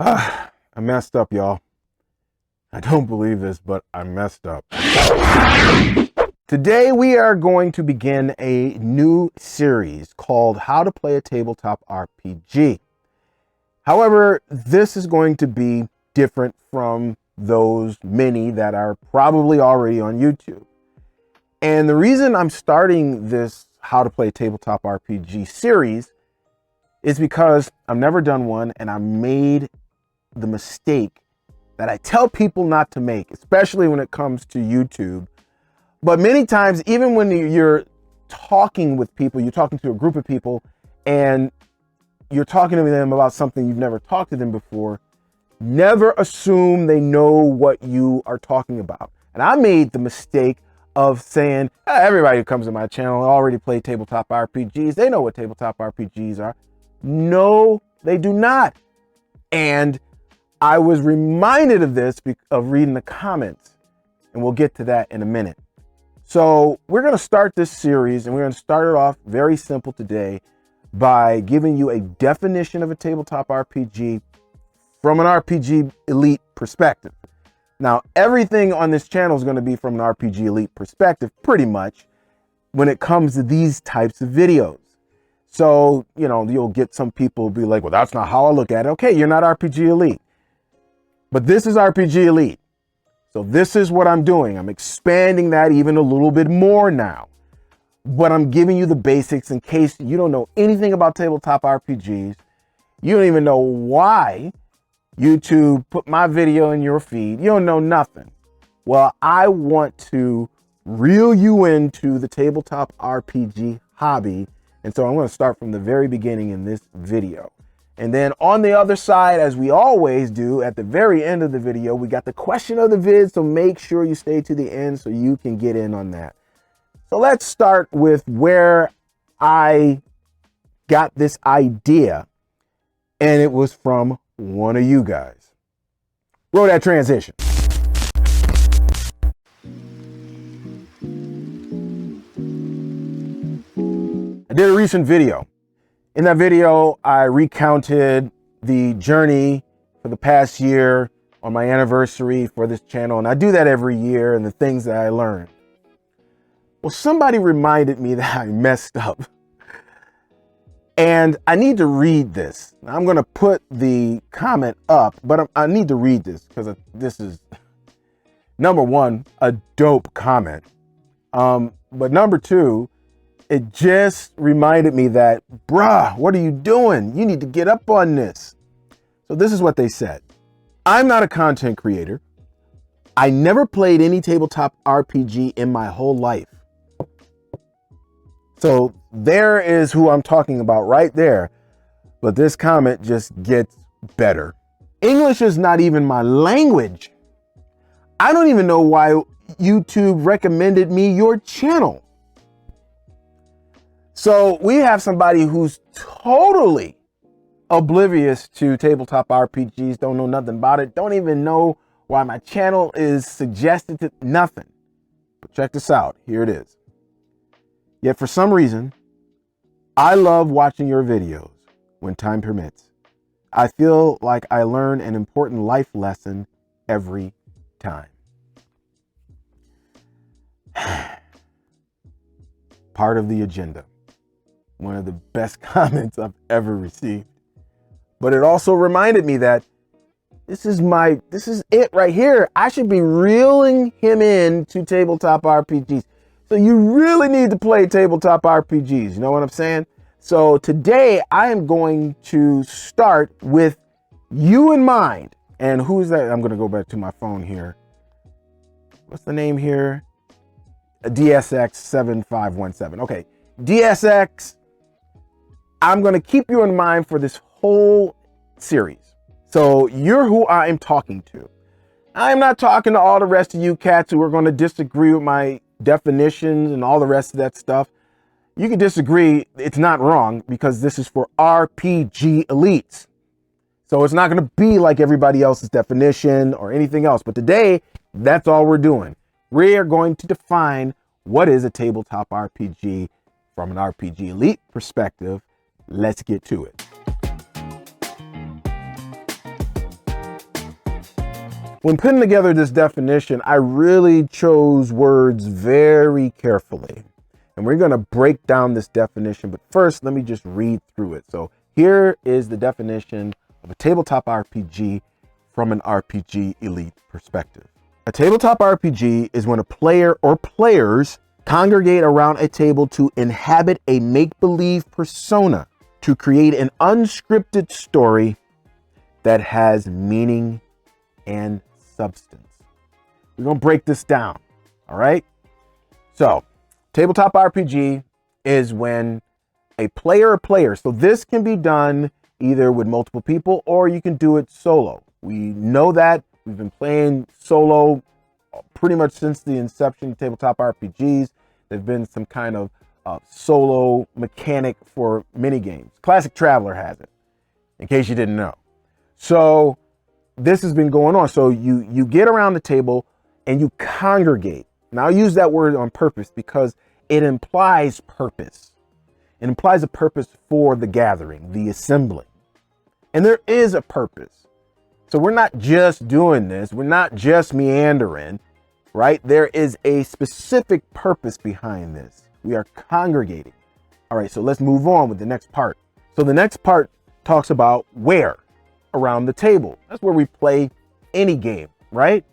I messed up, y'all. I don't believe this, but I messed up. Today we are going to begin a new series called How to Play a Tabletop RPG. However, this is going to be different from those many that are probably already on YouTube. And the reason I'm starting this How to Play a Tabletop RPG series is because I've never done one, and I made the mistake that I tell people not to make, especially when it comes to YouTube. But many times, even when you're talking with people, you're talking to a group of people, and you're talking to them about something you've never talked to them before, never assume they know what you are talking about. And I made the mistake of saying, everybody who comes to my channel already play tabletop RPGs. They know what tabletop RPGs are. No, they do not. And I was reminded of this of reading the comments, and we'll get to that in a minute. So we're going to start this series, and we're going to start it off very simple today by giving you a definition of a tabletop RPG from an RPG Elite perspective. Now, everything on this channel is going to be from an RPG Elite perspective, pretty much, when it comes to these types of videos. So, you know, you'll get some people be like, well, that's not how I look at it. Okay, you're not RPG Elite. But this is RPG Elite. So this is what I'm doing. I'm expanding that even a little bit more now. But I'm giving you the basics in case you don't know anything about tabletop RPGs. You don't even know why YouTube put my video in your feed. You don't know nothing. Well, I want to reel you into the tabletop RPG hobby. And so I'm going to start from the very beginning in this video. And then on the other side, as we always do, at the very end of the video, we got the question of the vid. So make sure you stay to the end so you can get in on that. So let's start with where I got this idea. And it was from one of you guys. Roll that transition. I did a recent video. In that video, I recounted the journey for the past year on my anniversary for this channel. And I do that every year, and the things that I learned. Well, somebody reminded me that I messed up. And I need to read this. I'm going to put the comment up, but I need to read this because this is, number one, a dope comment. But number two, it just reminded me that, bruh, what are you doing? You need to get up on this. So this is what they said. I'm not a content creator. I never played any tabletop RPG in my whole life. So there is who I'm talking about right there. But this comment just gets better. English is not even my language. I don't even know why YouTube recommended me your channel. So we have somebody who's totally oblivious to tabletop RPGs, don't know nothing about it, don't even know why my channel is suggested to nothing. But check this out. Here it is. Yet for some reason, I love watching your videos when time permits. I feel like I learn an important life lesson every time. Part of the agenda. One of the best comments I've ever received. But it also reminded me that this is it right here. I should be reeling him in to tabletop RPGs. So you really need to play tabletop RPGs. You know what I'm saying? So today I am going to start with you in mind. And who's that? I'm going to go back to my phone here. What's the name here? DSX7517. Okay. DSX. I'm going to keep you in mind for this whole series. So you're who I am talking to. I'm not talking to all the rest of you cats who are going to disagree with my definitions and all the rest of that stuff. You can disagree. It's not wrong because this is for RPG elites. So it's not going to be like everybody else's definition or anything else. But today, that's all we're doing. We are going to define what is a tabletop RPG from an RPG elite perspective. Let's get to it. When putting together this definition, I really chose words very carefully. And we're going to break down this definition, but first, let me just read through it. So here is the definition of a tabletop RPG from an RPG elite perspective. A tabletop RPG is when a player or players congregate around a table to inhabit a make-believe persona, to create an unscripted story that has meaning and substance. We're going to break this down, all right? So, tabletop RPG is when a player or players, so this can be done either with multiple people or you can do it solo. We know that. We've been playing solo pretty much since the inception of tabletop RPGs. There's been some kind of solo mechanic for mini games. Classic Traveler has it, in case you didn't know. So this has been going on. So you get around the table and you congregate. Now I use that word on purpose because it implies purpose. It implies a purpose for the gathering, the assembling. And there is a purpose. So we're not just doing this. We're not just meandering, right? There is a specific purpose behind this. We are congregating. All right, so let's move on with the next part. So the next part talks about where around the table. That's where we play any game, right?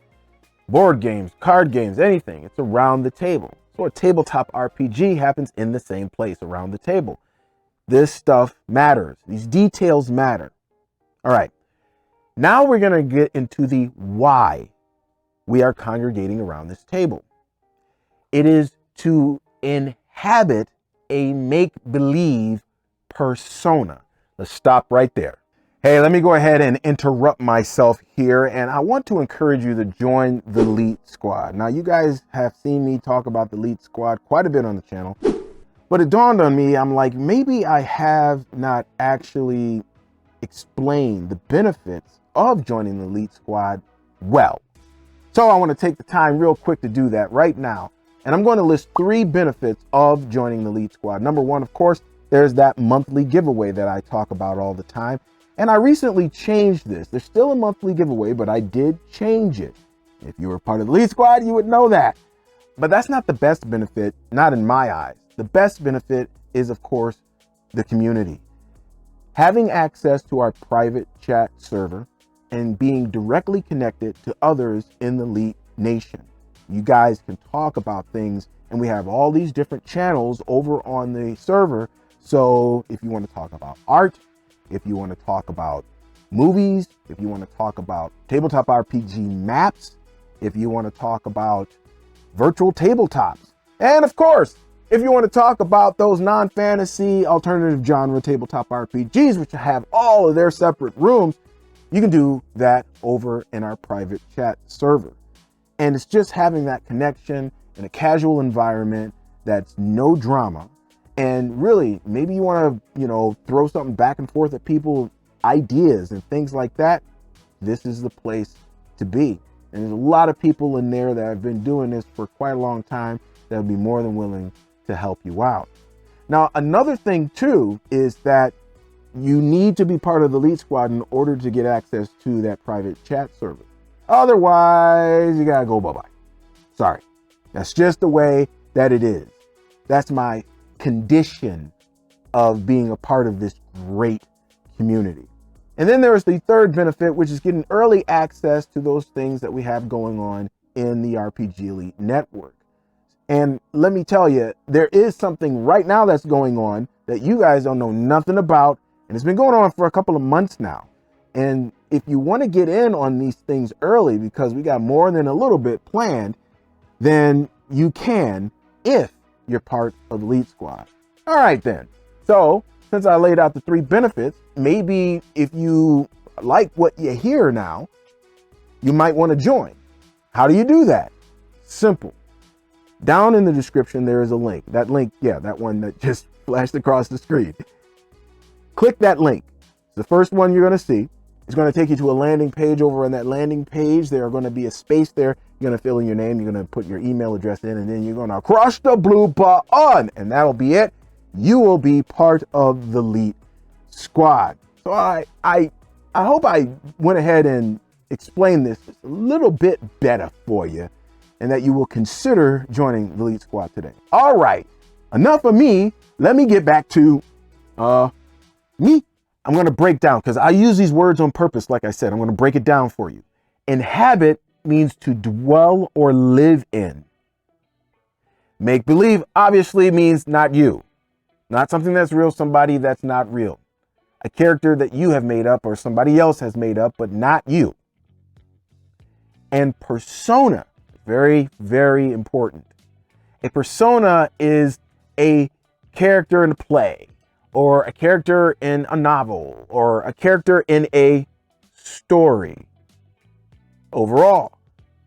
Board games, card games, anything. It's around the table. So a tabletop RPG happens in the same place around the table. This stuff matters. These details matter. All right. Now we're going to get into the why we are congregating around this table. It is to inhabit a make-believe persona. Let's stop right there. Hey, let me go ahead and interrupt myself here, and I want to encourage you to join the Leet Squad. Now, you guys have seen me talk about the Leet Squad quite a bit on the channel, but it dawned on me, I'm like, maybe I have not actually explained the benefits of joining the Leet Squad well. So I want to take the time real quick to do that right now. And I'm going to list 3 benefits of joining the Leet Squad. Number 1, of course, there's that monthly giveaway that I talk about all the time. And I recently changed this. There's still a monthly giveaway, but I did change it. If you were part of the Leet Squad, you would know that. But that's not the best benefit, not in my eyes. The best benefit is, of course, the community. Having access to our private chat server and being directly connected to others in the Leet Nation. You guys can talk about things, and we have all these different channels over on the server. So if you want to talk about art, if you want to talk about movies, if you want to talk about tabletop RPG maps, if you want to talk about virtual tabletops, and of course, if you want to talk about those non-fantasy alternative genre tabletop RPGs, which have all of their separate rooms, you can do that over in our private chat server. And it's just having that connection in a casual environment that's no drama. And really, maybe you want to, throw something back and forth at people, ideas and things like that. This is the place to be. And there's a lot of people in there that have been doing this for quite a long time that would be more than willing to help you out. Now, another thing too is that you need to be part of the Leet Squad in order to get access to that private chat server. Otherwise, you gotta go bye-bye. Sorry. That's just the way that it is. That's my condition of being a part of this great community. And then there's the third benefit, which is getting early access to those things that we have going on in the RPG Elite Network. And let me tell you, there is something right now that's going on that you guys don't know nothing about. And it's been going on for a couple of months now. And if you want to get in on these things early, because we got more than a little bit planned, then you can if you're part of the Leet Squad. All right, then. So since I laid out the 3 benefits, maybe if you like what you hear now, you might want to join. How do you do that? Simple. Down in the description, there is a link. That link, yeah, that one that just flashed across the screen. Click that link. It's the first one you're going to see. It's going to take you to a landing page. Over on that landing page, there are going to be a space there. You're going to fill in your name. You're going to put your email address in, and then you're going to crush the blue button, and that'll be it. You will be part of the Leet Squad. So I hope I went ahead and explain this just a little bit better for you, and that you will consider joining the Leet Squad today. All right, enough of me. Let me get back to me. I'm going to break down, because I use these words on purpose. Like I said, I'm going to break it down for you. Inhabit means to dwell or live in. Make believe obviously means not you, not something that's real, somebody that's not real, a character that you have made up or somebody else has made up, but not you. And persona, very, very important. A persona is a character in a play, or a character in a novel, or a character in a story overall.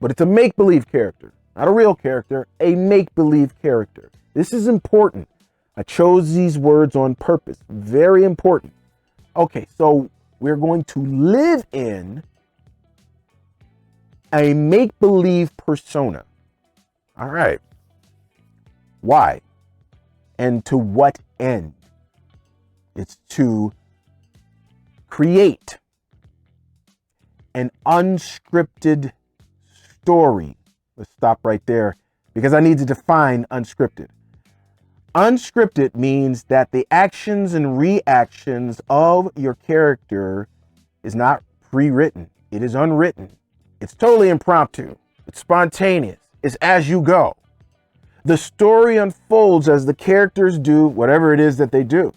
But it's a make-believe character, not a real character, a make-believe character. This is important. I chose these words on purpose. Very important. Okay, so we're going to live in a make-believe persona. All right. Why? And to what end? It's to create an unscripted story. Let's stop right there, because I need to define unscripted. Unscripted means that the actions and reactions of your character is not pre-written. It is unwritten. It's totally impromptu. It's spontaneous. It's as you go. The story unfolds as the characters do whatever it is that they do,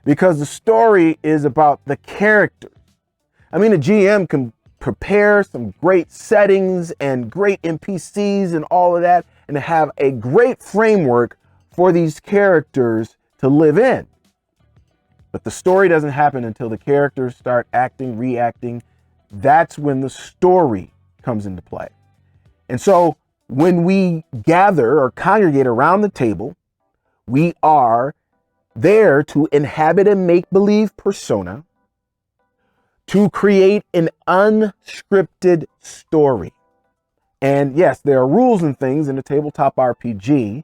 because the story is about the characters. I mean, a GM can prepare some great settings and great NPCs and all of that, and to have a great framework for these characters to live in. But the story doesn't happen until the characters start acting, reacting. That's when the story comes into play. And so when we gather or congregate around the table, we are there to inhabit a make-believe persona, to create an unscripted story. And yes, there are rules and things in a tabletop RPG,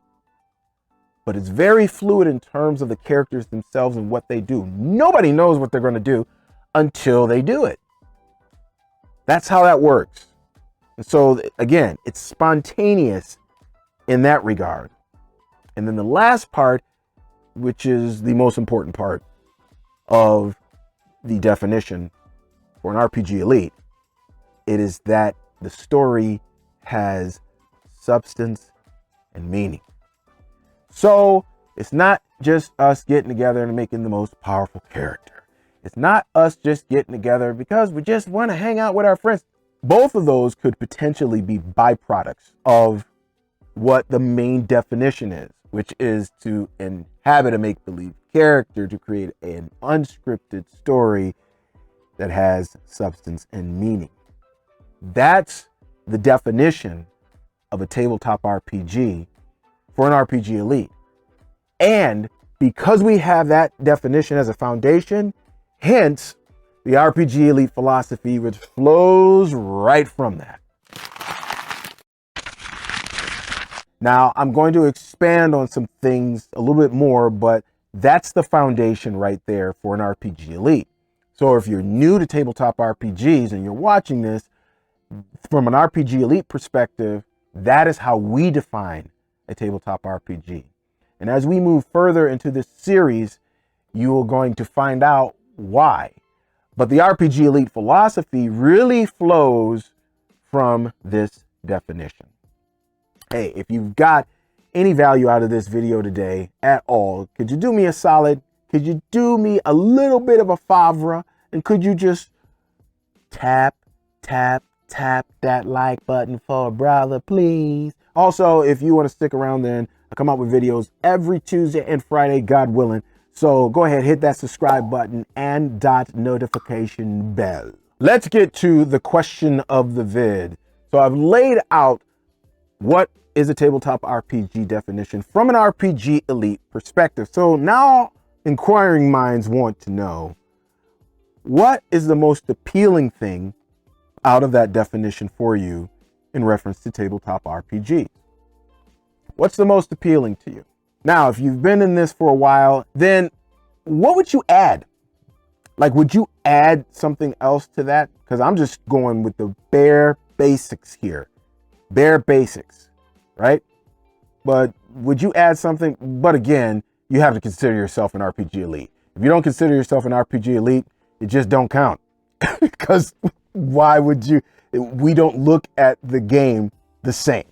but it's very fluid in terms of the characters themselves and what they do. Nobody knows what they're going to do until they do it. That's how that works. And so again, it's spontaneous in that regard. And then the last part, which is the most important part of the definition for an RPG elite, it is that the story has substance and meaning. So it's not just us getting together and making the most powerful character. It's not us just getting together because we just want to hang out with our friends. Both of those could potentially be byproducts of what the main definition is, which is to inhabit a make-believe character, to create an unscripted story that has substance and meaning. That's the definition of a tabletop RPG for an RPG elite. And because we have that definition as a foundation, hence the RPG elite philosophy, which flows right from that. Now, I'm going to expand on some things a little bit more, but that's the foundation right there for an RPG elite. So if you're new to tabletop RPGs and you're watching this from an RPG elite perspective, that is how we define a tabletop RPG. And as we move further into this series, you are going to find out why. But the RPG elite philosophy really flows from this definition. Hey, if you've got any value out of this video today at all, could you do me a solid? Could you do me a little bit of a favor? And could you just tap that like button for a brother, please? Also, if you want to stick around, then I come out with videos every Tuesday and Friday, God willing. So go ahead, hit that subscribe button and notification bell. Let's get to the question of the vid. So I've laid out what is a tabletop RPG definition from an RPG elite perspective. So now inquiring minds want to know, what is the most appealing thing out of that definition for you in reference to tabletop RPG? What's the most appealing to you? Now, if you've been in this for a while, then what would you add? Like, would you add something else to that? Because I'm just going with the bare basics here. Bare basics, right? But would you add something? But again, you have to consider yourself an RPG elite. If you don't consider yourself an RPG elite, it just don't count. Because why would you? We don't look at the game the same.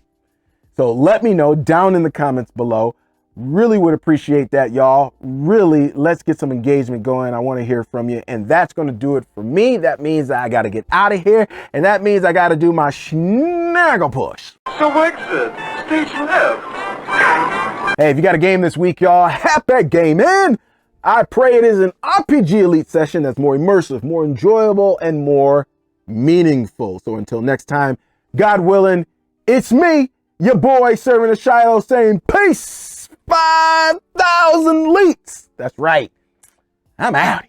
So let me know down in the comments below. Really would appreciate that, y'all. Really, let's get some engagement going. I want to hear from you. And that's going to do it for me. That means that I got to get out of here. And that means I got to do my snaggle push. So exit, stage left. Hey, if you got a game this week, y'all, have that game in. I pray it is an RPG Elite session that's more immersive, more enjoyable, and more meaningful. So until next time, God willing, it's me, your boy, serving a Shiloh, saying peace. 5,000 leets. That's right. I'm out.